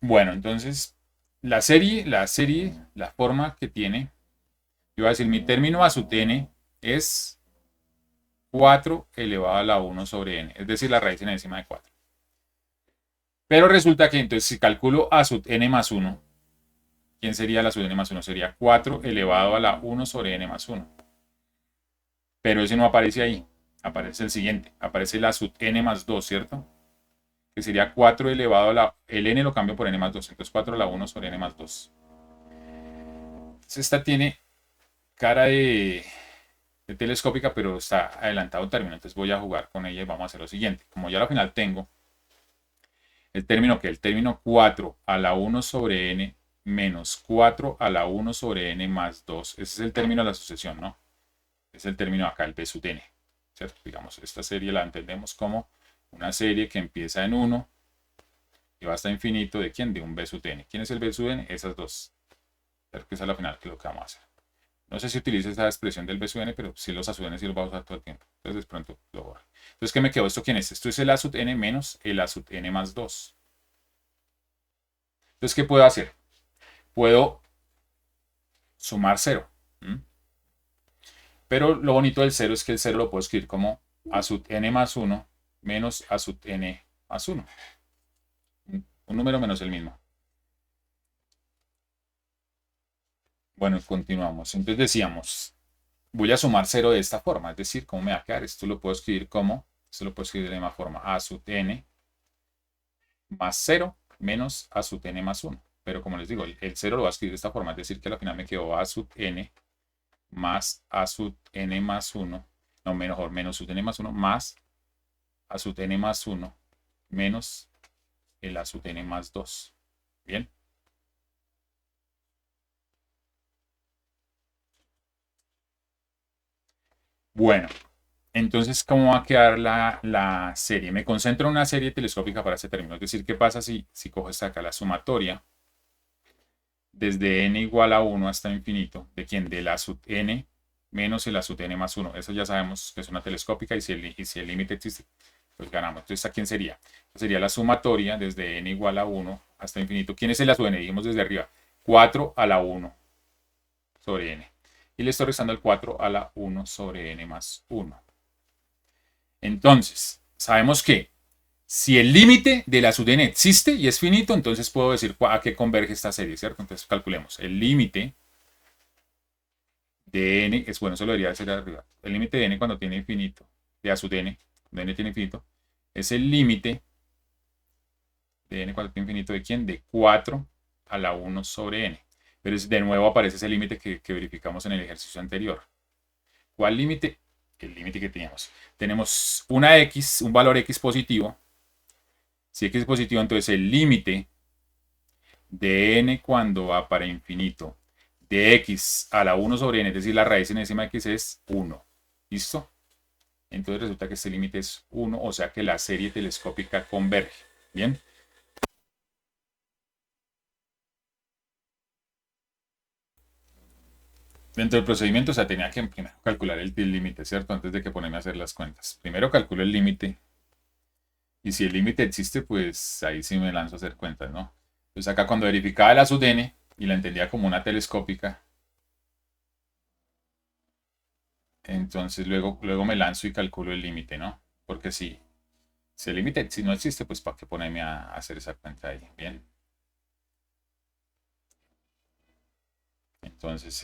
Bueno, entonces la forma que tiene, yo voy a decir, mi término a sub n es 4 elevado a la 1 sobre n, es decir, la raíz enésima de 4. Pero resulta que entonces si calculo a sub n más 1, ¿quién sería la sub n más 1? Sería 4 elevado a la 1 sobre n más 1. Pero ese no aparece ahí, aparece el siguiente, aparece la sub n más 2, ¿cierto? Que sería 4 elevado a la... El n lo cambio por n más 2, entonces 4 a la 1 sobre n más 2. Entonces esta tiene cara de telescópica, pero está adelantado término, entonces voy a jugar con ella y vamos a hacer lo siguiente. Como ya al final tengo el término que el término 4 a la 1 sobre n menos 4 a la 1 sobre n más 2, ese es el término de la sucesión, ¿no? Es el término acá, el b sub n, ¿cierto? Digamos, esta serie la entendemos como una serie que empieza en 1 y va hasta infinito. ¿De quién? De un b sub n. ¿Quién es el b sub n? Esas dos. Creo que esa es la final, que es lo que vamos a hacer. No sé si utiliza esa expresión del b sub n, pero si los a sub n sí los va a usar todo el tiempo. Entonces, de pronto lo borro. Entonces, ¿qué me quedó? ¿Esto quién es? Esto es el a sub n menos el a sub n más 2. Entonces, ¿qué puedo hacer? Puedo sumar 0. Pero lo bonito del 0 es que el 0 lo puedo escribir como a sub n más 1 menos a sub n más 1. Un número menos el mismo. Bueno, continuamos. Entonces decíamos, voy a sumar 0 de esta forma. Es decir, ¿cómo me va a quedar? Esto lo puedo escribir como, esto lo puedo escribir de la misma forma. A sub n más 0 menos a sub n más 1. Pero como les digo, el 0 lo voy a escribir de esta forma. Es decir, que al final me quedó a sub n más a sub n más 1. No, mejor, menos sub n más 1 más a sub n más 1 menos el a sub n más 2. Bien. Bueno, entonces, ¿cómo va a quedar la serie? Me concentro en una serie telescópica para ese término. Es decir, ¿qué pasa si cojo esta acá, la sumatoria, desde n igual a 1 hasta infinito, de quién? De la sub n menos el a sub n más 1. Eso ya sabemos que es una telescópica y si el límite existe, pues ganamos. Entonces, ¿a quién sería? Pues sería la sumatoria desde n igual a 1 hasta infinito. ¿Quién es el a sub n? Dijimos desde arriba. 4 a la 1 sobre n. Y le estoy restando el 4 a la 1 sobre n más 1. Entonces, sabemos que si el límite de la sub n existe y es finito, entonces puedo decir a qué converge esta serie, ¿cierto? Entonces calculemos. El límite de n es, bueno, eso lo debería hacer arriba. El límite de n cuando tiene infinito, de a sub n, cuando n tiene infinito, es el límite de n cuando tiene infinito de quién? De 4 a la 1 sobre n. Pero de nuevo aparece ese límite que verificamos en el ejercicio anterior. ¿Cuál límite? El límite que teníamos. Tenemos una x, un valor x positivo. Si x es positivo, entonces el límite de n cuando va para infinito de x a la 1 sobre n, es decir, la raíz enésima de x es 1. ¿Listo? Entonces resulta que este límite es 1, o sea que la serie telescópica converge. ¿Bien? Dentro del procedimiento, o sea, tenía que primero calcular el límite, ¿cierto? Antes de que ponerme a hacer las cuentas. Primero calculo el límite. Y si el límite existe, pues ahí sí me lanzo a hacer cuentas, ¿no? Entonces acá cuando verificaba la sub n y la entendía como una telescópica, entonces luego me lanzo y calculo el límite, ¿no? Porque si el límite si no existe, pues para qué ponerme a hacer esa cuenta ahí. Bien. Entonces,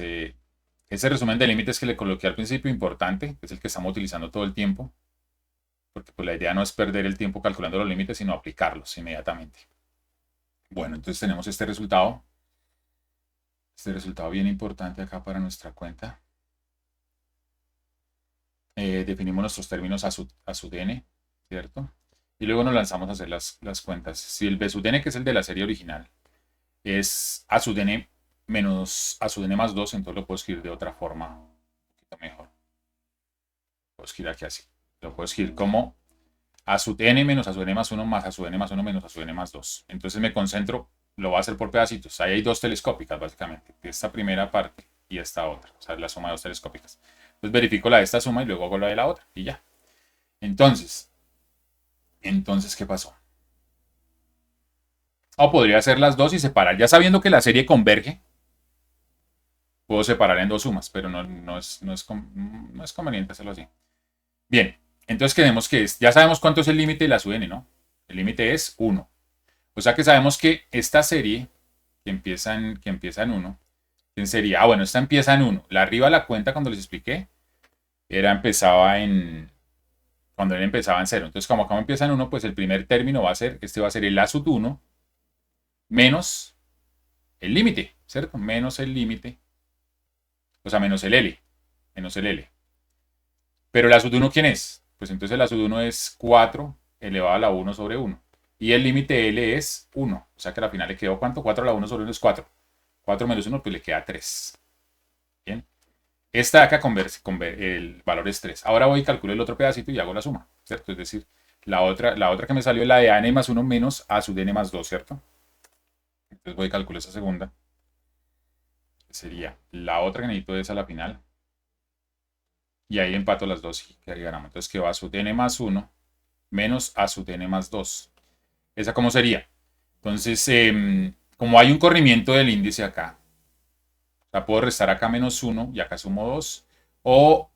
ese resumen de límites que le coloqué al principio, importante, que es el que estamos utilizando todo el tiempo, porque pues la idea no es perder el tiempo calculando los límites, sino aplicarlos inmediatamente. Bueno, entonces tenemos este resultado bien importante acá para nuestra cuenta. Definimos nuestros términos a sub n, ¿cierto? Y luego nos lanzamos a hacer las cuentas. Si el b sub n, que es el de la serie original, es a sub n menos a sub n más 2, entonces lo puedo escribir de otra forma, un poquito mejor. Puedo escribir aquí así. Lo puedo escribir como a sub n menos a sub n más 1 más a sub n más 1 menos a sub n más 2. Entonces me concentro, lo voy a hacer por pedacitos. Ahí hay dos telescópicas, básicamente. Esta primera parte y esta otra. O sea, la suma de dos telescópicas. Entonces verifico la de esta suma y luego hago la de la otra. Y ya. Entonces, ¿qué pasó? O podría hacer las dos y separar. Ya sabiendo que la serie converge, puedo separar en dos sumas, pero no es conveniente hacerlo así. Bien, entonces queremos que ya sabemos cuánto es el límite de la sub n, ¿no? El límite es 1. O sea que sabemos que esta serie, que empieza en 1, ¿quién sería? Ah, bueno, esta empieza en 1. La arriba la cuenta cuando les expliqué, cuando él empezaba en 0. Entonces, como acá empieza en 1, pues el primer término va a ser el a sub 1 menos el límite, ¿cierto? Menos el límite, o sea, menos el L. Pero el a sub 1, ¿quién es? Pues entonces el a sub 1 es 4 elevado a la 1 sobre 1. Y el límite L es 1. O sea que al final le quedó ¿cuánto? 4 a la 1 sobre 1 es 4. 4 menos 1, pues le queda 3. Bien. Esta de acá el valor es 3. Ahora voy y calculo el otro pedacito y hago la suma, ¿cierto? Es decir, la otra que me salió es la de an más 1 menos a sub n más 2, ¿cierto? Entonces voy y calculo esa segunda. Sería la otra que necesito es a la final. Y ahí empato las dos y quedaríamos. Entonces quedó a sub n más 1 menos a sub n más 2. ¿Esa cómo sería? Entonces, como hay un corrimiento del índice acá, la puedo restar acá menos 1 y acá sumo 2. O,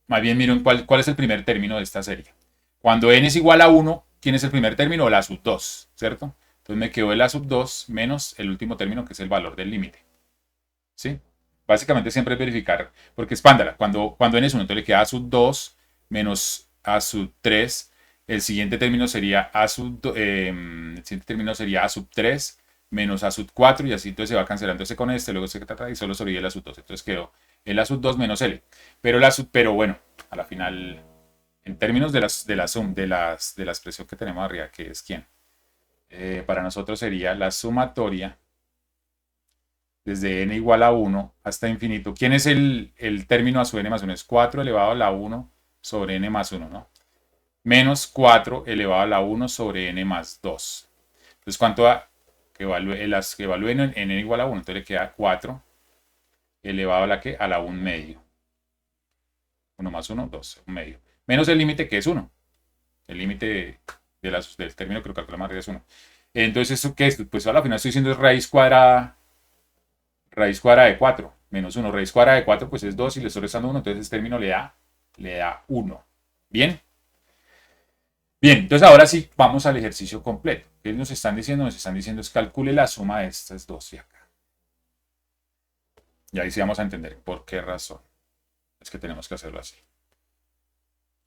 más bien, miren cuál es el primer término de esta serie. Cuando n es igual a 1, ¿quién es el primer término? El a sub 2, ¿cierto? Entonces me quedó el a sub 2 menos el último término, que es el valor del límite. ¿Sí? Básicamente siempre es verificar, porque expándala. Cuando n es 1, entonces le queda a sub 2 menos a sub 3. El siguiente término sería a sub 3 menos a sub 4 y así entonces se va cancelando ese con este, luego se trata y solo sobrevive el a sub 2. Entonces quedó el a sub 2 menos L. Pero bueno, a la final, en términos de la expresión que tenemos arriba, que es quién, para nosotros sería la sumatoria desde n igual a 1 hasta infinito. ¿Quién es el término a sub n más 1? Es 4 elevado a la 1 sobre n más 1, ¿no? Menos 4 elevado a la 1 sobre n más 2. Entonces, ¿cuánto da? Que evalúen en n igual a 1. Entonces le queda 4 elevado a la que? A la 1 medio. 1 más 1, 2, 1 medio. Menos el límite que es 1. El límite del término que lo calcula más arriba es 1. Entonces, ¿eso qué es? Pues a la final estoy diciendo es raíz cuadrada de 4 menos 1. Raíz cuadrada de 4 pues es 2 y le estoy restando 1. Entonces este término le da 1. ¿Bien? Bien, entonces ahora sí vamos al ejercicio completo. ¿Qué nos están diciendo? Nos están diciendo es calcule la suma de estas dos de acá. Y ahí sí vamos a entender por qué razón es que tenemos que hacerlo así.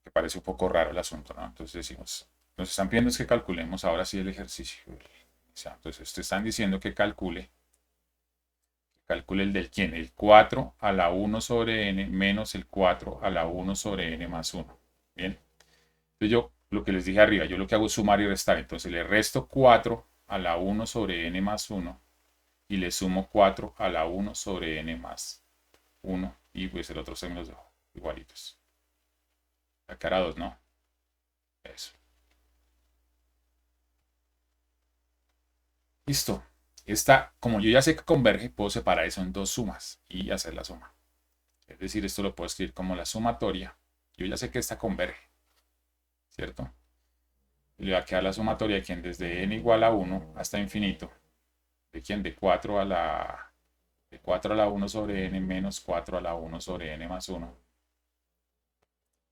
Que parece un poco raro el asunto, ¿no? Entonces decimos, nos están pidiendo es que calculemos ahora sí el ejercicio. Entonces te están diciendo que calcule el del quién, el 4 a la 1 sobre n menos el 4 a la 1 sobre n más 1. Bien. Entonces yo, lo que les dije arriba, yo lo que hago es sumar y restar. Entonces le resto 4 a la 1 sobre n más 1 y le sumo 4 a la 1 sobre n más 1 y pues el otro se me los dejo igualitos. Acá era 2, ¿no? Eso. Listo. Esta, como yo ya sé que converge, puedo separar eso en dos sumas y hacer la suma. Es decir, esto lo puedo escribir como la sumatoria. Yo ya sé que esta converge, ¿cierto? Y le va a quedar la sumatoria de quien desde n igual a 1 hasta infinito. ¿De quién? De 4 a la 1 sobre n menos 4 a la 1 sobre n más 1.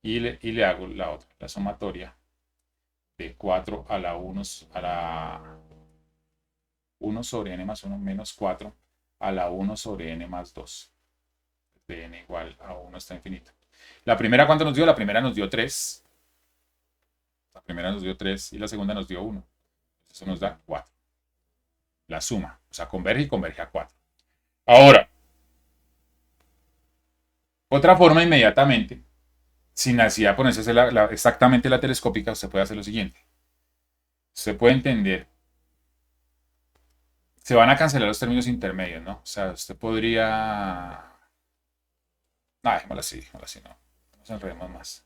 Y le hago la otra, la sumatoria de 4 a la 1 sobre n más 1 menos 4 a la 1 sobre n más 2. De n igual a 1 hasta infinito. La primera, ¿cuánto nos dio? La primera nos dio 3. La primera nos dio 3 y la segunda nos dio 1. Eso nos da 4. La suma, o sea, converge y converge a 4. Ahora, otra forma inmediatamente, sin necesidad de ponerse exactamente la telescópica, usted puede hacer lo siguiente. Usted puede entender, se van a cancelar los términos intermedios, ¿no? O sea, usted podría... No, dejémoslo así, no nos enredemos más.